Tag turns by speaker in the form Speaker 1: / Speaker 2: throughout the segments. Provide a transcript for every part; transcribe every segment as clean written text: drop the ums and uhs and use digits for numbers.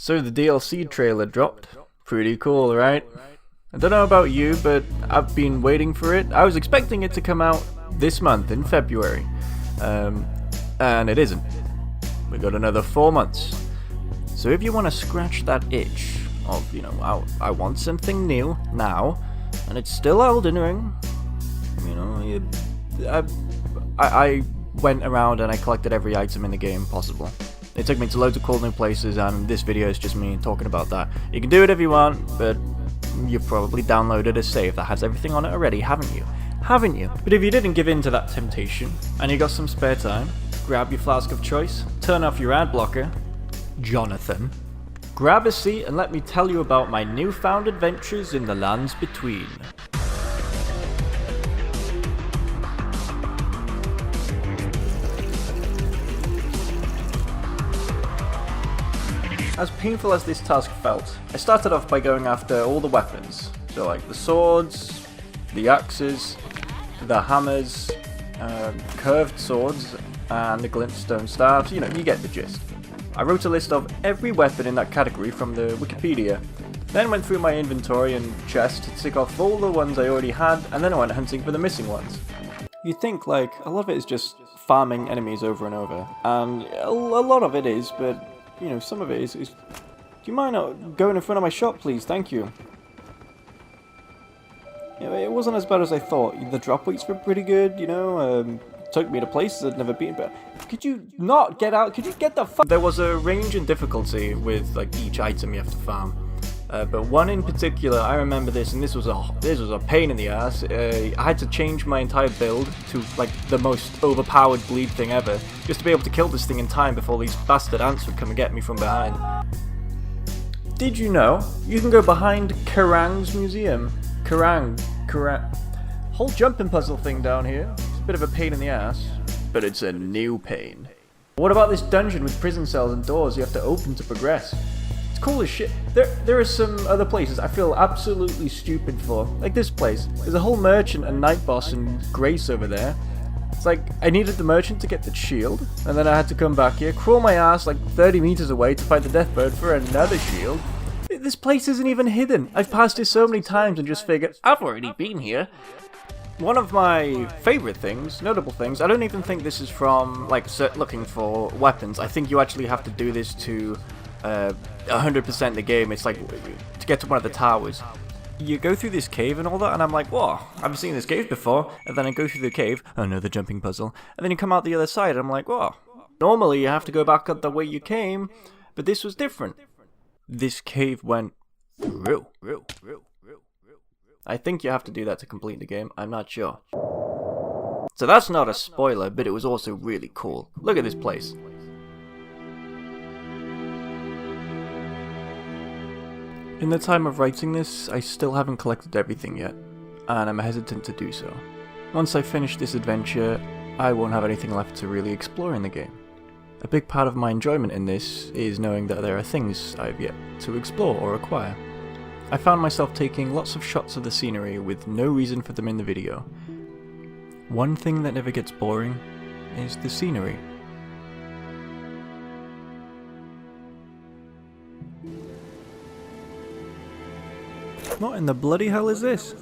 Speaker 1: So the DLC trailer dropped. Pretty cool, right? I don't know about you, but I've been waiting for it. I was expecting it to come out this month in February. And it isn't. We got another 4 months. So if you want to scratch that itch of, I want something new now, and it's still Elden Ring, I went around and I collected every item in the game possible. It took me to loads of cool new places, and this video is just me talking about that. You can do it if you want, but you've probably downloaded a save that has everything on it already, haven't you? But if you didn't give in to that temptation, and you got some spare time, grab your flask of choice, turn off your ad blocker, Jonathan, grab a seat and let me tell you about my newfound adventures in the lands between. As painful as this task felt, I started off by going after all the weapons. So like the swords, the axes, the hammers, curved swords, and the glintstone staves. You get the gist. I wrote a list of every weapon in that category from the Wikipedia, then went through my inventory and chest to tick off all the ones I already had, and then I went hunting for the missing ones. You'd think, a lot of it is just farming enemies over and over, and a lot of it is, but some of it is... Do you mind not going in front of my shop, please? Thank you. It wasn't as bad as I thought. The drop weights were pretty good, took me to places I'd never been, but could you not get out? Could you get the fuck? There was a range in difficulty with each item you have to farm. But one in particular, I remember this, and this was a pain in the ass. I had to change my entire build to the most overpowered bleed thing ever, just to be able to kill this thing in time before these bastard ants would come and get me from behind. Did you know you can go behind Kerrang's museum? Kerrang. Whole jumping puzzle thing down here. It's a bit of a pain in the ass, but it's a new pain. What about this dungeon with prison cells and doors you have to open to progress? Cool as shit. There are some other places I feel absolutely stupid for. Like this place. There's a whole merchant and night boss and Grace over there. It's I needed the merchant to get the shield, and then I had to come back here, crawl my ass 30 meters away to fight the deathbird for another shield. This place isn't even hidden. I've passed it so many times and just figured, I've already been here. One of my favorite things, notable things, I don't even think this is from looking for weapons. I think you actually have to do this to 100% the game. It's to get to one of the towers. You go through this cave and all that, and I'm like, whoa, I've seen this cave before. And then I go through the cave, another jumping puzzle, and then you come out the other side, and I'm like, whoa, normally you have to go back up the way you came, but this was different. This cave went through. I think you have to do that to complete the game, I'm not sure. So that's not a spoiler, but it was also really cool. Look at this place. In the time of writing this, I still haven't collected everything yet, and I'm hesitant to do so. Once I finish this adventure, I won't have anything left to really explore in the game. A big part of my enjoyment in this is knowing that there are things I've yet to explore or acquire. I found myself taking lots of shots of the scenery with no reason for them in the video. One thing that never gets boring is the scenery. What in the bloody hell is this?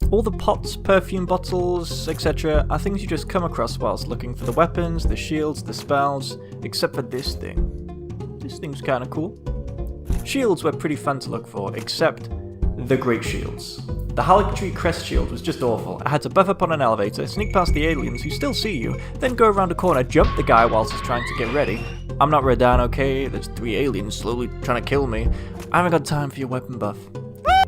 Speaker 1: All the pots, perfume bottles, etc. are things you just come across whilst looking for the weapons, the shields, the spells, except for this thing. This thing's kinda cool. Shields were pretty fun to look for, except the great shields. The Halictree crest shield was just awful. I had to buff up on an elevator, sneak past the aliens who still see you, then go around a corner, jump the guy whilst he's trying to get ready. I'm not Radan, okay? There's 3 aliens slowly trying to kill me. I haven't got time for your weapon buff.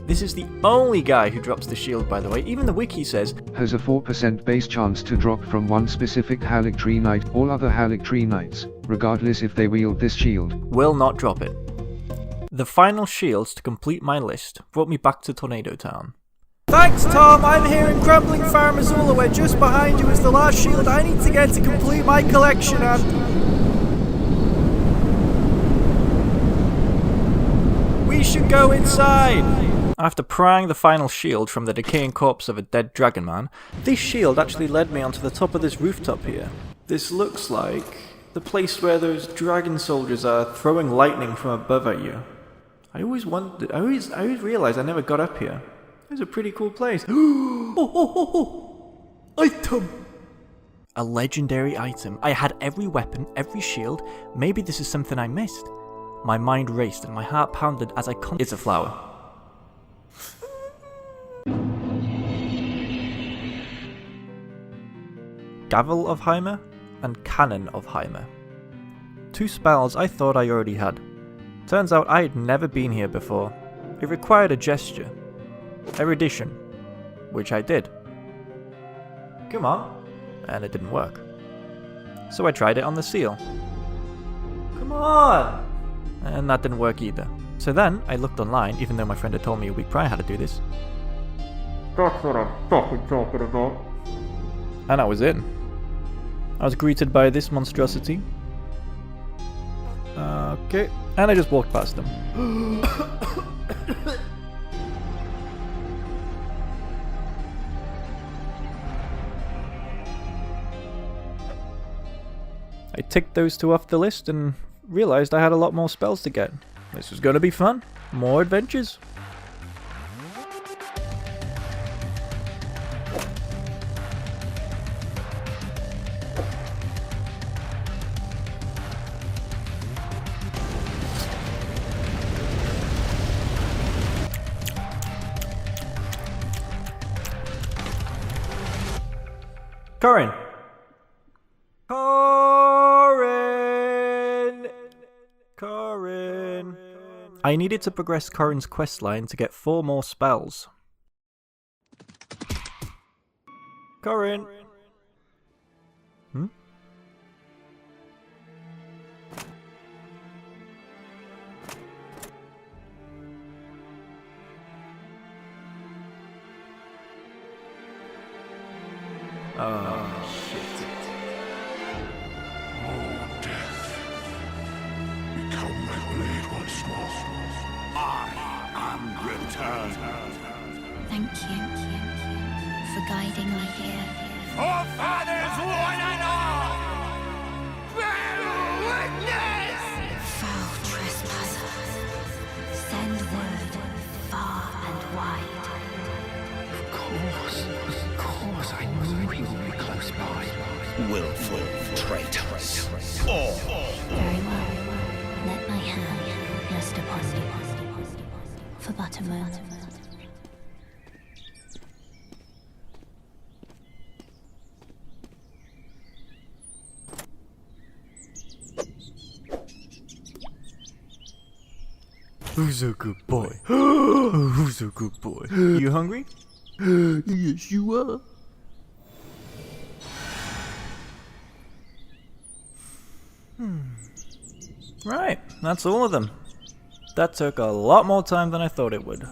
Speaker 1: This is the only guy who drops the shield, by the way. Even the wiki says,
Speaker 2: has a 4% base chance to drop from one specific Halictree knight. All other Halictree knights, regardless if they wield this shield,
Speaker 1: will not drop it. The final shields to complete my list brought me back to Tornado Town. Thanks, Tom! I'm here in Crumbling Far, Majula, where just behind you is the last shield I need to get to complete my collection and... We should go inside! After prying the final shield from the decaying corpse of a dead dragon man, this shield actually led me onto the top of this rooftop here. This looks like The place where those dragon soldiers are throwing lightning from above at you. I always realized I never got up here. It was a pretty cool place. Item! A legendary item. I had every weapon, every shield. Maybe this is something I missed. My mind raced and my heart pounded as It's a flower. Gavel of Heimer and Cannon of Heimer. 2 spells I thought I already had. Turns out I had never been here before. It required a gesture. Erudition. Which I did. Come on. And it didn't work. So I tried it on the seal. Come on! And that didn't work either. So then I looked online, even though my friend had told me a week prior how to do this. That's what I'm fucking talking about. And I was in. I was greeted by this monstrosity. Okay. And I just walked past them. I ticked those 2 off the list and realized I had a lot more spells to get. This was gonna be fun. More adventures. Corin! Corin! I needed to progress Corin's questline to get 4 more spells. Corin! Hmm? Oh, shit.
Speaker 3: Become my blade once more. I am returned.
Speaker 4: Thank you for guiding me here.
Speaker 3: Our fathers, one and all! Bear witness!
Speaker 4: Foul trespasser, send word far and wide.
Speaker 5: Of course, I knew he would be close by.
Speaker 3: Willful traitors. All.
Speaker 4: Very well. Let my hand rest upon you for but a moment.
Speaker 1: Who's a good boy? Who's a good boy? You hungry?
Speaker 5: Yes, you are.
Speaker 1: Right, that's all of them. That took a lot more time than I thought it would.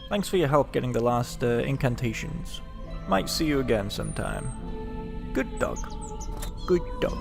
Speaker 1: Thanks for your help getting the last incantations. Might see you again sometime. Good dog. Good dog.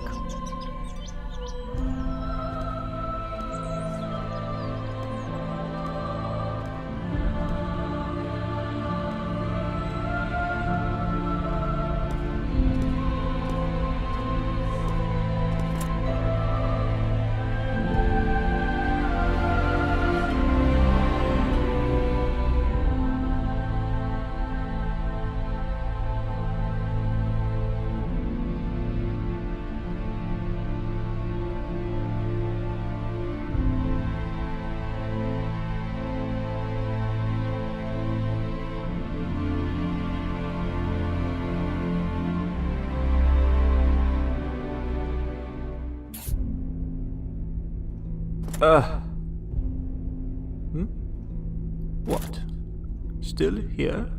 Speaker 1: What? Still here?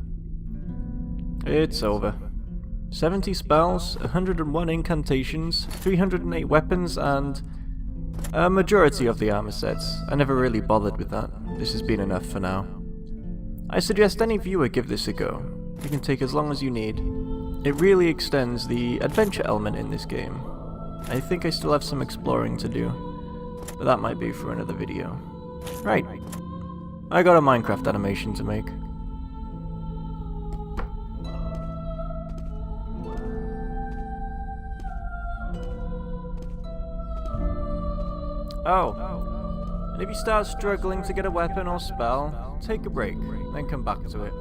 Speaker 1: It's over. 70 spells, 101 incantations, 308 weapons, and a majority of the armor sets. I never really bothered with that. This has been enough for now. I suggest any viewer give this a go. You can take as long as you need. It really extends the adventure element in this game. I think I still have some exploring to do, but that might be for another video. Right. I got a Minecraft animation to make. Oh. And if you start struggling to get a weapon or spell, take a break, then come back to it.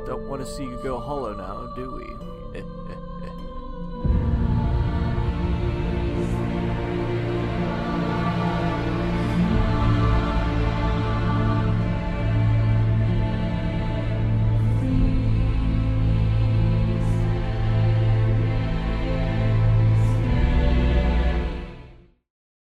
Speaker 1: Don't want to see you go hollow now, do we?